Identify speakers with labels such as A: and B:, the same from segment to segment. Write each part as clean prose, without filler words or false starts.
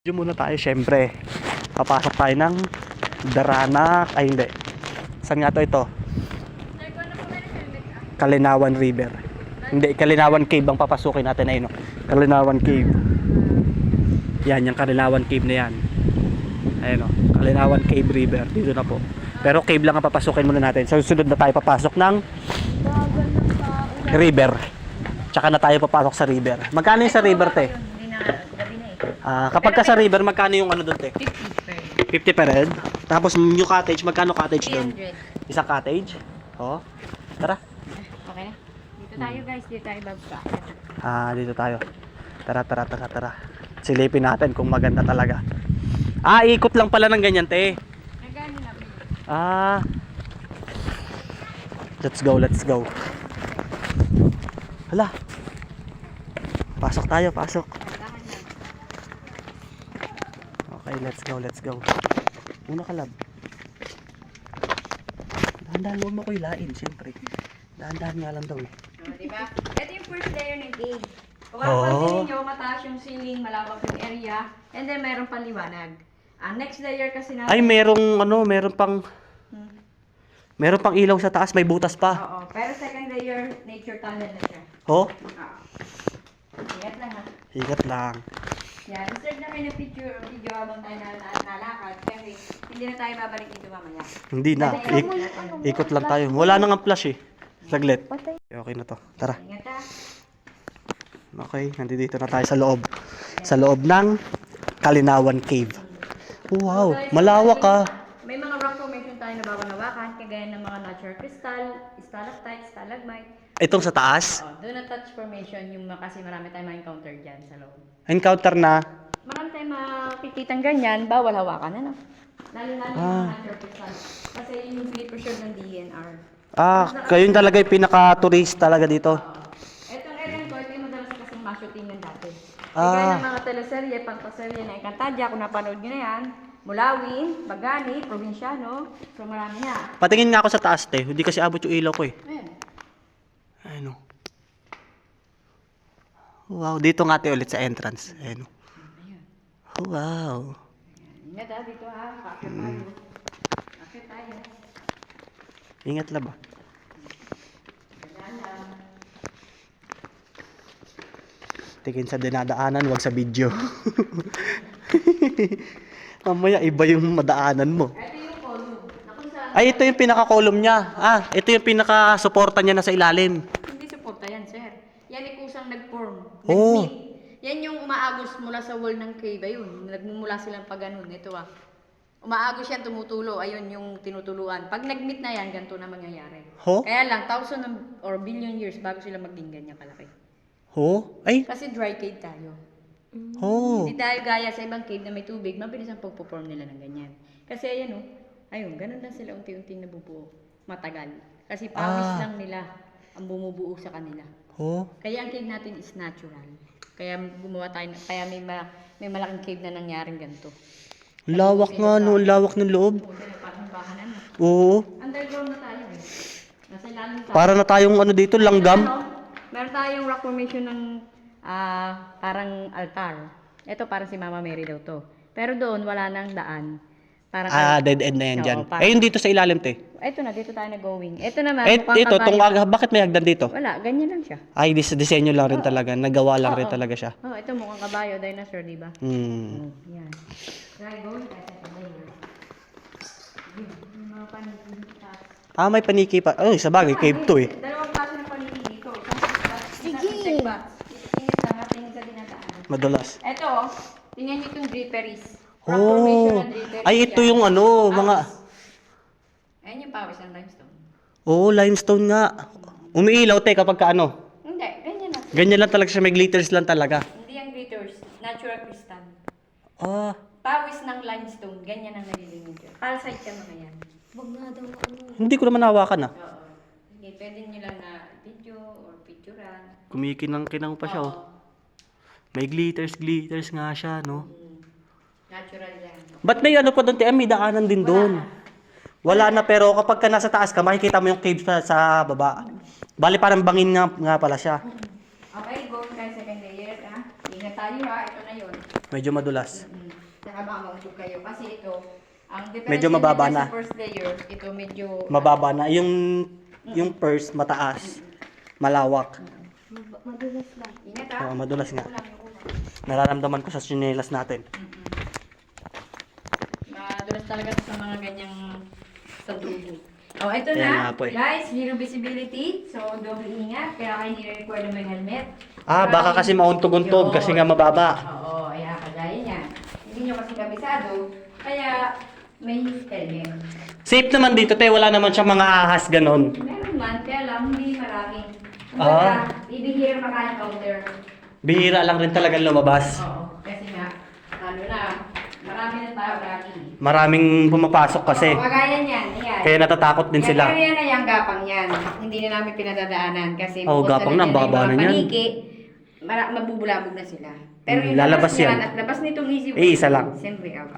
A: Diyan muna tayo, syempre. Papasok tayo ng Daranak. Ay, hindi. Saan nga to ito? Kalinawan River. Hindi, Kalinawan Cave ang papasukin natin. Ayun, no? Kalinawan Cave. Yan, yung Kalinawan Cave na yan. Ayun, no? Kalinawan Cave River. Dito na po. Pero cave lang ang papasukin muna natin. So, susunod na tayo papasok ng river. Tsaka na tayo papasok sa river. Magkano yung sa river, te? Kapag ka sa river, magkano yung ano doon, te? 50 per head. Tapos yung cottage, magkano cottage doon?
B: 300.
A: Isang cottage? Oo. Tara.
B: Okay na? Dito tayo guys, dito tayo bababa.
A: Dito tayo. Tara. Silipin natin kung maganda talaga. Ikot lang pala ng ganyan, te.
B: Nagano na ba?
A: Let's go. Hala. Pasok tayo, pasok. Okay, let's go. Una ka, lab. Dahan-dahan mo ko ilain, siyempre. Dahan-dahan nga lang daw eh.
B: Diba? Ito yung first layer ng cave. Kung mapapansin ninyo, mataas yung ceiling, malawak yung area, and then mayroon pang liwanag. Next layer kasi natin...
A: Ay, meron pang ilaw sa taas, may butas pa.
B: Oo, pero second layer, nature tunnel na siya.
A: Oh?
B: Ingat lang ha.
A: Higat lang.
B: Yan, reserve na kayo ng video habang tayo nalakad kasi hindi na tayo babalik dito mamaya.
A: Hindi na. Ikot lang tayo. Wala nang ang flash eh. Saglit. Okay na to. Tara.
B: Ingat ha.
A: Okay, nandito na tayo sa loob. Sa loob ng Kalinawan Cave. Wow, malawak ah.
B: May mga rock formation tayo na bawal hawakan, kagaya ng mga natural crystal, stalactite, stalagmite.
A: Itong sa taas?
B: Do not touch formation, yung kasi marami tayong ma-encounter dyan sa loob.
A: Encounter na?
B: Marami tayong makikitang ganyan, bawal hawakan, ano? Lalo-lalo yung natural crystal. Kasi yun yung preserve ng DNR.
A: Kayong talaga yung pinaka-tourist talaga dito.
B: Etong area ko, ito yung madalas kasing ma-shootingan dati. Kaya ng mga teleserye, pangpaserye na Encantadia, kung napanood nyo na yan, Mulawin, Bagani, Provinciano, so marami na.
A: Patingin nga ako sa taas, te. Hindi kasi abot yung ilaw ko eh.
B: Ayan.
A: Ano? Wow, dito nga te ulit sa entrance. Ano? Wow.
B: Ingat ha, dito ha. Kakit tayo. Kakit tayo.
A: Ingat lang ba? Tingin sa dinadaanan, wag sa video. Mamaya iba yung madaanan mo.
B: Ito yung column.
A: Ay, ito yung pinaka-column niya. Ito yung pinaka-suporta niya na sa ilalim.
B: Hindi suporta yan, sir. Yan ay kusang nag-form.
A: Oh.
B: Nag-meet. Yan yung umaagos mula sa wall ng cave. Ayun, nagmumula silang pag ganun. Ito umaagos yan, tumutulo. Ayun yung tinutuluan. Pag nag-meet na yan, ganito na mangyayari. Kaya lang, thousand or billion years bago sila maging ganyan kalaki.
A: Ay.
B: Kasi dry cave tayo.
A: Oh.
B: Hindi tayo gaya sa ibang cave na may tubig, mabilis ang pagpo-form nila ng ganyan. Kasi ayan ayun, ganun lang sila unti-unting nabubuo. Matagal. Kasi pawis lang nila ang bumubuo sa kanila. Kaya ang cave natin is natural. Kaya gumawa tayo, kaya may malaking cave na nangyaring ganito.
A: Lawak nga no, lawak ng loob.
B: Parang bahanan na.
A: Oo.
B: Underground na tayo eh. Nasa ilalim tayo.
A: Para na tayong ano dito, langgam.
B: Meron tayong rock formation ng parang altar. Ito parang si Mama Mary daw to. Pero doon wala nang daan. Parang
A: Dead end na yan dyan.
B: parang-
A: Yung dito sa ilalim, te.
B: Ito na, dito tayo na-going. Ito naman,
A: Ito, bakit may hagdan dito?
B: Wala, ganyan lang siya.
A: Ay, disenyo lang rin talaga. Nagawa lang rin talaga siya.
B: Ito mukhang kabayo, dinosaur, di ba? Yan. Try going tayo sa kabayo. Yung mga paniki dito.
A: May paniki pa. Sa bagay, cave to eh.
B: Dalawang klase ng paniki dito. Sige! Tingin lang, tingin sa dinadaan.
A: Madulas.
B: Ito, tingnan nyo itong draperies. Rock formation ng draperies.
A: Ay, ito
B: yan.
A: yung mga...
B: Ayan yung pawis ng limestone.
A: Limestone nga. Umiilaw, te, kapag ka ano.
B: Hindi, ganyan lang.
A: Ganyan lang talaga siya, may glitters lang talaga.
B: Hindi yung glitters, natural crystal. Pawis ng limestone, ganyan ang nalilinig yun. Calcite ka mga yan. Wag nga daw
A: Hindi ko naman hawakan
B: Oo. Sige, pwede nyo lang na video or picturean.
A: Kumikinang-kinang pa siya, May glitters nga siya, no?
B: Natural yan.
A: Ba't may ano pa doon, te? May daanan din doon. Wala na, pero kapag ka nasa taas ka, makikita mo yung cave sa baba. Bali, parang bangin nga pala siya.
B: Okay, go tayo second layer, ha? Ingat tayo, ha? Ito na yun.
A: Medyo madulas.
B: tsaka baka mausog kayo. Kasi ito, ang difference
A: Medyo mababa
B: niya
A: na.
B: sa first layer, ito medyo...
A: Mababa na. Yung first, mataas. Malawak.
C: Madulas lang.
B: Ingat ha.
A: Oo, madulas nga.
B: Kulang yung ulan.
A: Nararamdaman ko sa tsinelas natin.
B: Madulas talaga sa mga ganyang sabrubo. Oh, ito
A: Ayan
B: na.
A: nga po eh.
B: Guys, zero visibility. So, double ingat. Kaya kayo nire-record na may helmet.
A: Baka kasi mauntog-untog kasi nga mababa.
B: Oo, ayan, kagaya niyan. Hindi nyo kasi kabisado. Kaya, may helmet.
A: Safe naman dito, te. Wala naman siyang mga ahas ganon.
B: Meron man, kaya lang, hindi marami.
A: Ah.
B: Ibihira makaya counter.
A: Bihira lang rin talagang lumabas.
B: Oo, kasi nga, ano na, marami na tayo lagi.
A: Maraming pumapasok kasi.
B: Oo, kagaya niyan, ayan.
A: Kaya natatakot din sila.
B: Pero yan na yung gapang yan. Hindi na namin pinadadaanan kasi
A: Oh,
B: bukod sa
A: gapang na,
B: nandiyan
A: baba
B: yung mga
A: na yan.
B: paniki, mabubulabog na sila. Pero yung
A: Lalabas
B: labas niyan
A: yan.
B: at labas nitong easy
A: Isa lang.
B: Siyempre, out.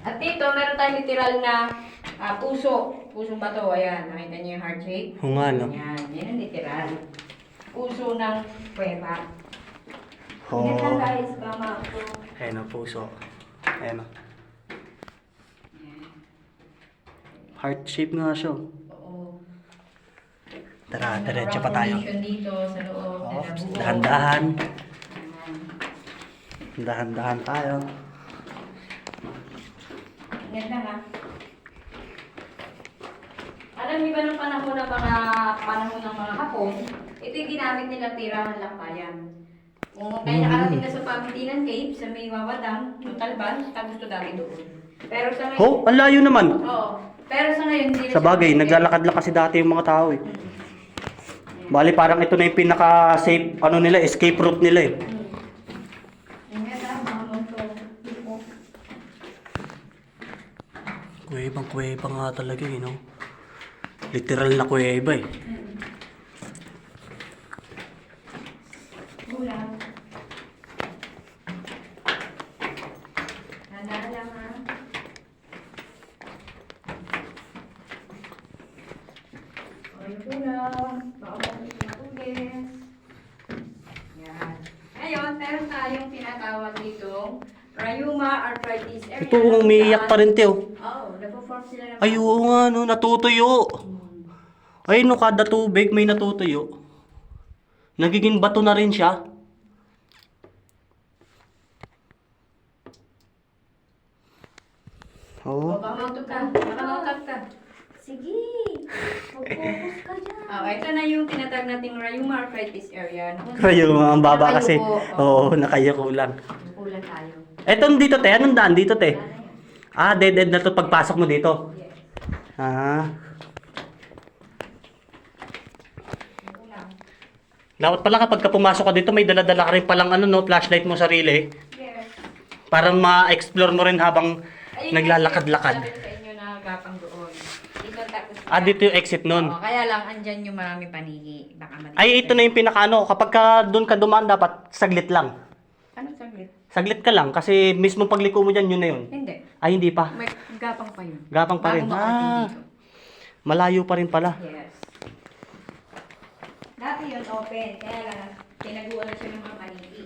B: At dito, meron tayong literal na puso. Pusong bato, ayan. Nakita niyo yung heart shape?
A: Oo nga, no?
B: Ayan, yan ang literal. Puso ng kuweba.
A: Oh.
B: Ingat lang guys, mama ako.
A: Ayan ang puso. Ayan o. Heart shape nga siya.
B: Oo.
A: Tara, diretso pa tayo.
B: Formation dito sa loob.
A: Oops,
B: buo.
A: dahan-dahan.
B: Ayan.
A: Dahan-dahan tayo.
B: Ingat lang ha. Alam niyo ba nung panahon ng mga Hapon, ito yung ginamit nilang tirahan lampayan. Kung kayo nakarating na sa Pamitinan Cave, sa may Wawadang, Talban, gusto dami doon. Pero sa ngayon,
A: Oh, ang layo naman.
B: oo. Pero sa ngayon, hindi na
A: Sa bagay,
B: siya
A: naglalakad lang kasi dati yung mga tao eh. Bali, parang ito na yung pinaka-safe, nila, escape route nila eh.
B: Ingat ha, mga monto.
A: Kuwebang-kuweba nga talaga eh, no? Literal na kuweba eh.
B: Kulang. Handa lang ha. Ay, kulang. Baka mabalik na tugis. Yan. Ngayon, meron tayong tinatawag ditong rheuma arthritis area.
A: Ito, umiiyak pa rin, Teo.
B: Oo, nagpo-form sila ng...
A: Ay, oo nga, no, natutuyo. Ay, no, kada tubig may natutuyo. Nagiging bato na rin siya. Oo.
B: Baka mautog ka. Baka mautog ka.
C: Sige. Mag-focus ka dyan.
B: Ito na yung tinatag nating rheuma arthritis area.
A: Kayo, ang baba kasi.
B: Nakayuko.
A: Oo, nakayuko lang.
B: Kulang tayo.
A: Eto dito, te. Anong daan dito, te?
B: Wala na yan.
A: Dead-end na to pagpasok mo dito.
B: Yes.
A: Ah.
B: Kulang.
A: Dapat pala kapag ka pumasok ka dito, may dala-dala ka rin palang flashlight mo sarili.
B: Yes.
A: Para ma-explore mo rin habang
B: Ayun
A: naglalakad-lakad.
B: kasi sabi sa inyo na gapang doon. Dito tapos.
A: Dito yung exit nun.
B: Oo, kaya lang andyan yung marami panigi. Baka mali.
A: Ay, ito na yung pinaka kapag ka doon ka dumaan, dapat saglit lang.
B: Anong saglit?
A: Saglit ka lang, kasi mismo pagliko mo dyan, yun na yun.
B: Hindi.
A: Ay, hindi pa.
B: May gapang pa yun.
A: Gapang pa rin.
B: Bago makarating dito.
A: Malayo pa rin pala.
B: Yes. Dati yun open. Kaya lang, tinaguan na siya ng mga panigi.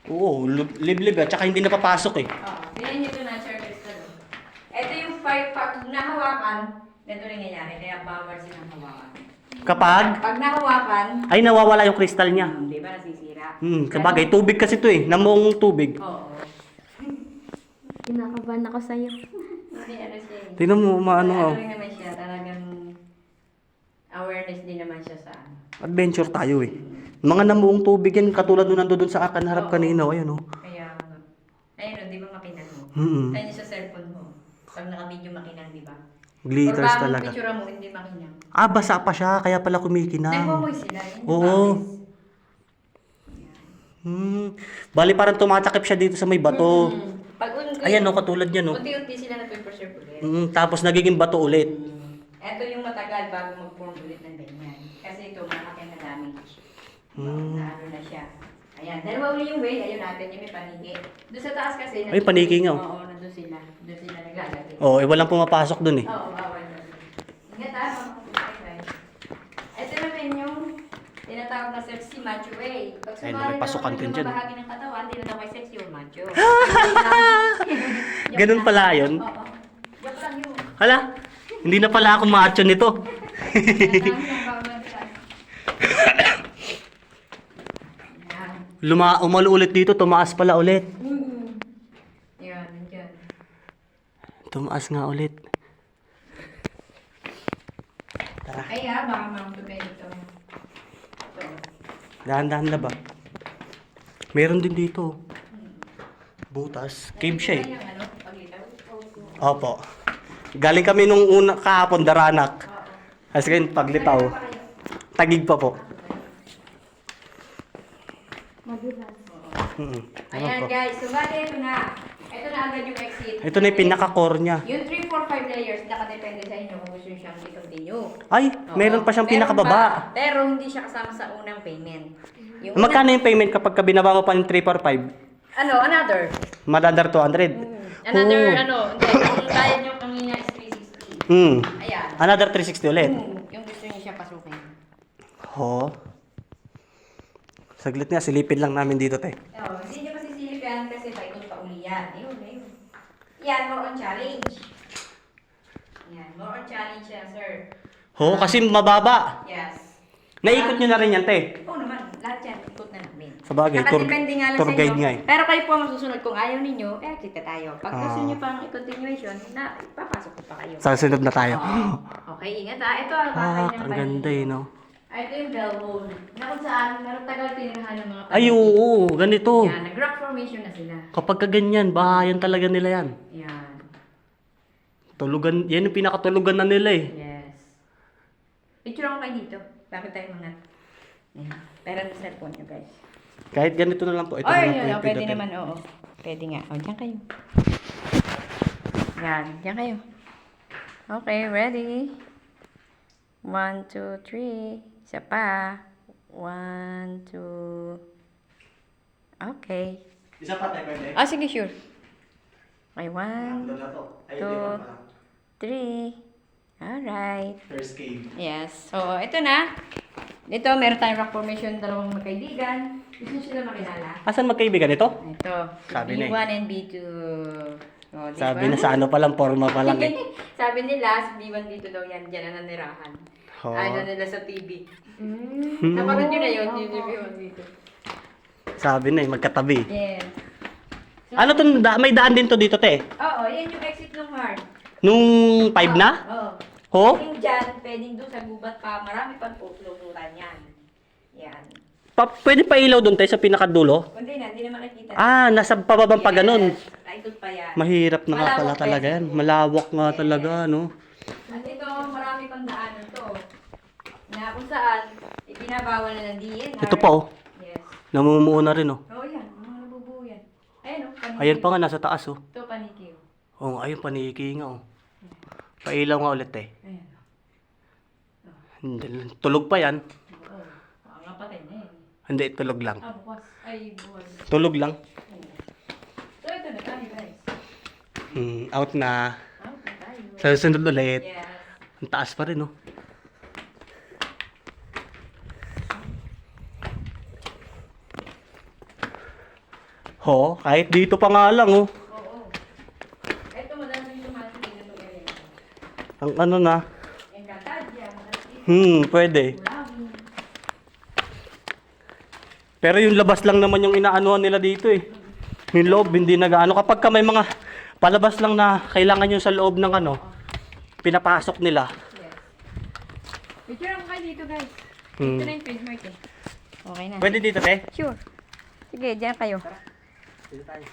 A: Oo, liblib at saka hindi napapasok eh.
B: Oo. Tingnan nyo ito na, Sir Crystal. Ito yung pag nahawakan, ganito rin nangyayari. Kaya bawal silang hawakan.
A: Kapag,
B: Pag nahawakan,
A: ay nawawala yung kristal niya.
B: di ba nasisira?
A: Sabagay, tubig kasi to eh. Namuong tubig.
B: Oo.
C: Kinakabahan ako sa'yo.
B: Hindi ano siya.
A: Tingnan mo, maano nga.
B: Ano rin naman siya, talagang awareness din naman siya sa ano.
A: Adventure tayo eh. Mga namuong tubig yan, katulad nung nandun sa akin, harap
B: Oo.
A: kanina. Ayan oh.
B: Kaya, ayun, di ba makinang mo?
A: Mm-mm.
B: Tayo sa cellphone mo. Pag naka-video makinang, di ba?
A: Glitters
B: Or
A: talaga.
B: picture mo, hindi makinang.
A: Basa pa siya, kaya pala kumikinang.
B: Nagmamoy sila. Yun yung
A: Oo.
B: promise.
A: Bali parang tumatakip siya dito sa may bato.
B: Pag
A: Ayan oh, katulad niya no.
B: unti-unti sila nag-preserve ulit.
A: Tapos nagiging bato ulit.
B: Ito yung matagal bago mag-form ulit ng ganyan. Kasi ito, malaki na damage. Na ano na siya. Ayan, dalawa uli yung way. Ayun natin, yung may panigi. Doon sa taas kasi.
A: Ay, panigi nga, oh.
B: Oo, nandun sila. Doon sila naglalagay.
A: Oh, walang pumapasok dun eh.
B: Oo, bawal na. Ingat ha, mga kapitbahay. Ito naman yung tinatawag na sexy macho eh. Pag
A: Ayun,
B: sumali
A: may pasukan
B: naman
A: din
B: ng
A: dyan.
B: bahagi ng katawan, hindi na daw kay sexy or macho.
A: Ganun pala yun?
B: Oo. Joke lang yun.
A: Hala, hindi na pala ako macho nito. Umalo ulit dito, tumaas pala ulit.
B: Yan, nandiyan.
A: Tumaas nga ulit.
B: Ay baka maramdaman kayo dito.
A: Dahan-dahan na ba? Meron din dito. Butas. Cave siya eh.
B: Yung ano, paglitaw.
A: Opo. Galing kami nung una kahapon, Daranak. Kasi ngayon, paglitaw. Tagig pa po.
C: Madulas.
B: Ayan guys, so bali ito na. Ito na agad yung exit.
A: Ito na yung pinaka-core niya.
B: Yung 3, 4, 5 layers, nakadepende sa inyo kung gusto nyo siyang i-continue.
A: Ay, meron pa siyang
B: Meron
A: pinakababa.
B: pa, pero hindi siya kasama sa unang payment. Yung
A: Magkano yung payment kapag binaba mo pa yung 345?
B: Ano, another.
A: Madadar 200.
B: Another,
A: Oo.
B: ano, hindi. Yung bayad nyo kanina is 360. Ayan.
A: Another 360 ulit.
B: Yung gusto nyo siya pasukin.
A: Ho. Saglit nga, silipin lang namin dito, te.
B: Hindi nyo pasisilip yan kasi paikot pa uli yan. Ayun. Yan, more on challenge. Yan, more on challenge yan, sir.
A: Ho, kasi mababa.
B: Yes.
A: Naikot nyo na rin yan, te.
B: Oo naman, lahat yan, ikot na namin.
A: Sabagay, tour
B: Nakadepende nga lang
A: tour
B: sa
A: guide
B: inyo.
A: nga eh.
B: Pero kayo po ang masusunod. Kung ayaw ninyo, kita tayo. Pag gusto
A: Ah.
B: nyo pang i-continuation, na ipapasok ko pa kayo.
A: Sa sunod na tayo.
B: Okay, ingat ha. Ito ang bakay ng
A: Ang ganda eh, no?
B: Ito yung bell hole. Na kung saan, meron tagal tinirahan ng mga
A: Ay, oo, ganito.
B: Yan, nag-rock formation na sila.
A: Kapag kaganyan, bahayan talaga nila yan.
B: Yan.
A: Tulugan, yan yung pinakatulugan na nila eh.
B: Yes. Picture ako kayo dito. Bakit tayo mga... Yan. Pero ng cellphone nyo, guys.
A: Kahit ganito na lang po. Ito
B: Ay,
A: na lang po yung
B: pwede
A: pindutin.
B: naman, oo. Pwede nga. O, dyan kayo. Yan, dyan kayo. Okay, ready? 1, 2, 3. Isa pa. 1, 2. Okay.
A: Isa pa tayo pwede.
B: Ah, sige, sure. Okay, 1,
A: na to. Ay,
B: Two.
A: di ba pala?
B: 3. Alright.
A: First cave.
B: Yes. So, ito na. Dito, meron tayong rock formation, dalawang magkaibigan. Gusto sila makilala.
A: Asan magkaibigan ito?
B: Ito.
A: Sabi na eh.
B: B1 and B2. Oh, di
A: Sabi
B: ba?
A: na sa ano pa lang, forma pa lang eh.
B: Sabi nila, si B1 dito daw yan, dyan na nanirahan.
A: Oh.
B: Ano nila sa TV. Napanood nyo na yun, yung B1 dito.
A: Sabi na eh, magkatabi.
B: Yes.
A: Ano to, may daan din to dito, te?
B: Oo, yan yung exit ng hard.
A: Nung 5 na?
B: Oo.
A: Ho?
B: Pwedeng dyan, pwedeng doon sa gubat pa, marami pang luturan yan. Yan.
A: Pwede pa ilaw doon, te, sa pinakadulo?
B: Kundi na, hindi na makikita.
A: Ah, nasa pababang pa ganun.
B: Ikot pa yan.
A: Mahirap na nga pala
B: Malawak
A: talaga yan. Malawak nga talaga, no?
B: At ito, marami pang daanan to. Na kung saan, ibinabawal na ng DNR.
A: Ito pa, oh.
B: Yes.
A: Namumuo na rin, oh.
B: Oo yan, mga nabubuo yan. Ayan o, paniki.
A: Ayan pa nga, nasa taas, oh.
B: Ito, paniki.
A: Oh, ayun, paniki nga, oh. Pailaw nga ulit, eh.
B: Ayan.
A: Hindi, tulog pa yan.
B: Oo. Ang kapatid na yan.
A: Hindi, tulog lang.
B: Ah, bukas. Ay, buwan.
A: Tulog lang.
B: So, ito na tayo, guys.
A: Out na.
B: Out na tayo.
A: Sa susunod ulit.
B: Yes.
A: Ang taas pa rin, oh. Ho, kahit dito pa nga lang, oh.
B: Oo. Ito, madalas yung tumating din itong area.
A: Ang ano na.
B: Encantadia, madalas
A: Pwede.
B: Ulawi.
A: Pero yung labas lang naman yung inaanuhan nila dito, eh. Yung loob, hindi nag-ano. Kapag ka may mga palabas lang na kailangan yung sa loob ng ano, pinapasok nila.
B: Yes. Picture ako kayo dito, guys.
A: Hmm.
B: Ito na yung trademark eh. Okay na.
A: Pwede dito, te?
B: Sure. Sige, dyan kayo.
A: Dito tayo.